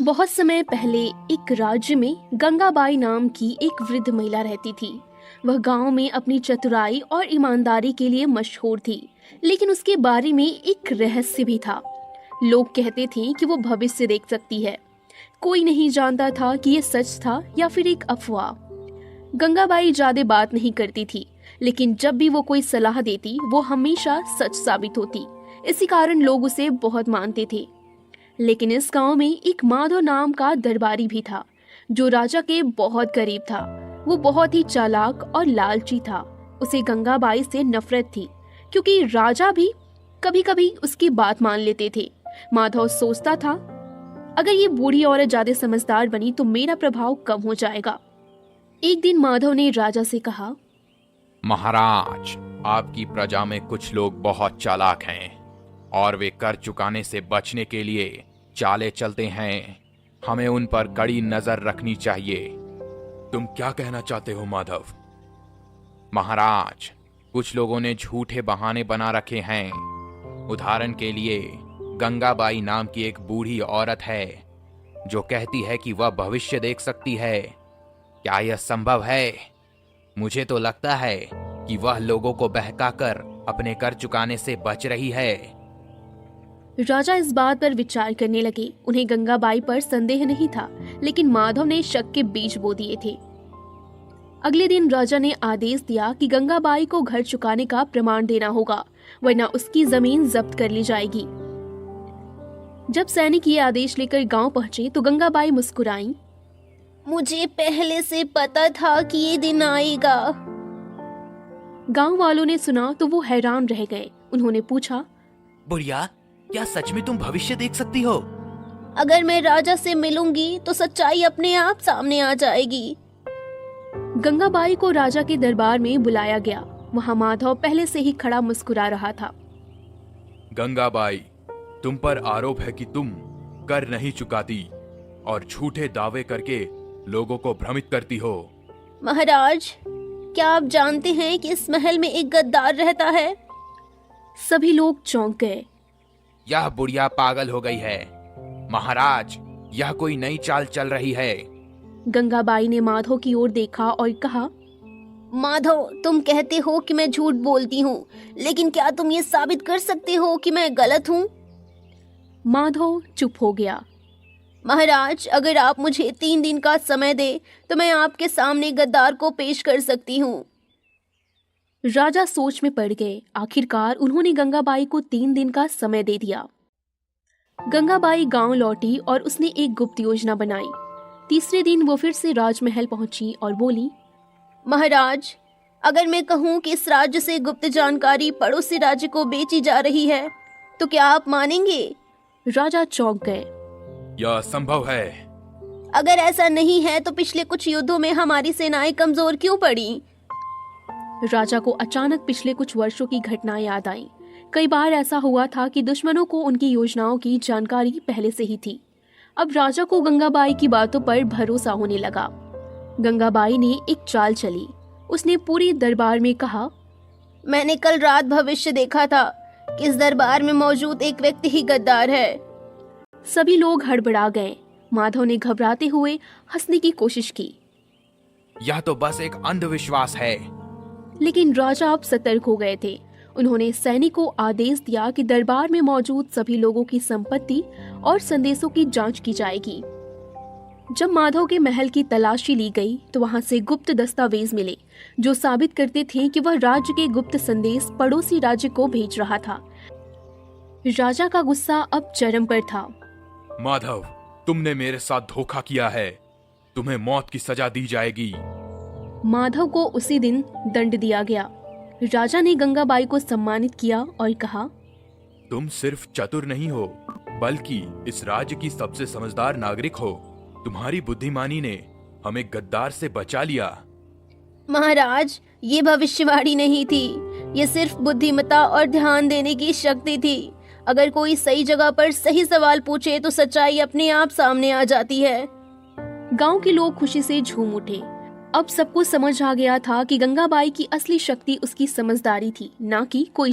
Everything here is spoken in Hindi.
बहुत समय पहले एक राज्य में गंगाबाई नाम की एक वृद्ध महिला रहती थी। वह गांव में अपनी चतुराई और ईमानदारी के लिए मशहूर थी, लेकिन उसके बारे में एक रहस्य भी था। लोग कहते थे कि वो भविष्य देख सकती है। कोई नहीं जानता था कि ये सच था या फिर एक अफवाह। गंगाबाई ज्यादा बात नहीं करती थी, लेकिन जब भी वो कोई सलाह देती वो हमेशा सच साबित होती। इसी कारण लोग उसे बहुत मानते थे। लेकिन इस गांव में एक माधव नाम का दरबारी भी था, जो राजा के बहुत करीब था। वो बहुत ही चालाक और लालची था। उसे गंगाबाई से नफरत थी, क्योंकि राजा भी कभी कभी उसकी बात मान लेते थे। माधव सोचता था, अगर ये बूढ़ी औरत ज्यादा समझदार बनी तो मेरा प्रभाव कम हो जाएगा। एक दिन माधव ने राजा से कहा, महाराज, आपकी प्रजा में कुछ लोग बहुत चालाक हैं और वे कर चुकाने से बचने के लिए चाले चलते हैं। हमें उन पर कड़ी नजर रखनी चाहिए। तुम क्या कहना चाहते हो माधव? महाराज, कुछ लोगों ने झूठे बहाने बना रखे हैं। उदाहरण के लिए गंगाबाई नाम की एक बूढ़ी औरत है जो कहती है कि वह भविष्य देख सकती है। क्या यह संभव है? मुझे तो लगता है कि वह लोगों को बहकाकर अपने कर चुकाने से बच रही है। राजा इस बात पर विचार करने लगे। उन्हें गंगाबाई पर संदेह नहीं था, लेकिन माधव ने शक के बीज बो दिए थे। अगले दिन राजा ने आदेश दिया कि गंगाबाई को घर चुकाने का प्रमाण देना होगा, वरना उसकी जमीन जब्त कर ली जाएगी। जब सैनिक ये आदेश लेकर गांव पहुंचे तो गंगाबाई मुस्कुराई। मुझे पहले से पता था कि ये दिन आएगा। गांव वालों ने सुना तो वो हैरान रह गए। उन्होंने पूछा, बुढ़िया, क्या सच में तुम भविष्य देख सकती हो? अगर मैं राजा से मिलूंगी तो सच्चाई अपने आप सामने आ जाएगी। गंगाबाई को राजा के दरबार में बुलाया गया। वहां माधव पहले से ही खड़ा मुस्कुरा रहा था। गंगाबाई, तुम पर आरोप है कि तुम कर नहीं चुकाती और झूठे दावे करके लोगों को भ्रमित करती हो। महाराज, क्या आप जानते हैं कि इस महल में एक गद्दार रहता है? सभी लोग चौंक गए। यह बुढ़िया पागल हो गई है। महाराज, यह कोई नई चाल चल रही है। गंगाबाई ने माधव की ओर देखा और कहा, माधव, तुम कहते हो कि मैं झूठ बोलती हूँ, लेकिन क्या तुम ये साबित कर सकते हो कि मैं गलत हूँ? माधव चुप हो गया। महाराज, अगर आप मुझे 3 दिन का समय दे तो मैं आपके सामने गद्दार को पेश कर सकती हूँ। राजा सोच में पड़ गए। आखिरकार उन्होंने गंगाबाई को 3 दिन का समय दे दिया। गंगाबाई गांव लौटी और उसने एक गुप्त योजना बनाई। तीसरे दिन वो फिर से राजमहल पहुंची और बोली, महाराज, अगर मैं कहूँ कि इस राज्य से गुप्त जानकारी पड़ोसी राज्य को बेची जा रही है तो क्या आप मानेंगे? राजा चौंक गए। यह संभव है। अगर ऐसा नहीं है तो पिछले कुछ युद्धों में हमारी सेनाएं कमजोर क्यों पड़ी? राजा को अचानक पिछले कुछ वर्षों की घटनाएं याद आईं। कई बार ऐसा हुआ था कि दुश्मनों को उनकी योजनाओं की जानकारी पहले से ही थी। अब राजा को गंगाबाई की बातों पर भरोसा होने लगा। गंगाबाई ने एक चाल चली। उसने पूरे दरबार में कहा, मैंने कल रात भविष्य देखा था कि इस दरबार में मौजूद एक व्यक्ति ही गद्दार है। सभी लोग हड़बड़ा गए। माधव ने घबराते हुए हंसने की कोशिश की। यह तो बस एक अंधविश्वास है। लेकिन राजा अब सतर्क हो गए थे। उन्होंने सैनिक को आदेश दिया कि दरबार में मौजूद सभी लोगों की संपत्ति और संदेशों की जांच की जाएगी। जब माधव के महल की तलाशी ली गई तो वहां से गुप्त दस्तावेज मिले, जो साबित करते थे कि वह राज्य के गुप्त संदेश पड़ोसी राज्य को भेज रहा था। राजा का गुस्सा अब चरम पर था। माधव, तुमने मेरे साथ धोखा किया है। तुम्हें मौत की सजा दी जाएगी। माधव को उसी दिन दंड दिया गया। राजा ने गंगाबाई को सम्मानित किया और कहा, तुम सिर्फ चतुर नहीं हो, बल्कि इस राज्य की सबसे समझदार नागरिक हो। तुम्हारी बुद्धिमानी ने हमें गद्दार से बचा लिया। महाराज, ये भविष्यवाणी नहीं थी, ये सिर्फ बुद्धिमत्ता और ध्यान देने की शक्ति थी। अगर कोई सही जगह पर सही सवाल पूछे तो सच्चाई अपने आप सामने आ जाती है। गांव के लोग खुशी से झूम उठे। अब सबको समझ आ गया था कि गंगाबाई की असली शक्ति उसकी समझदारी थी, ना कि कोई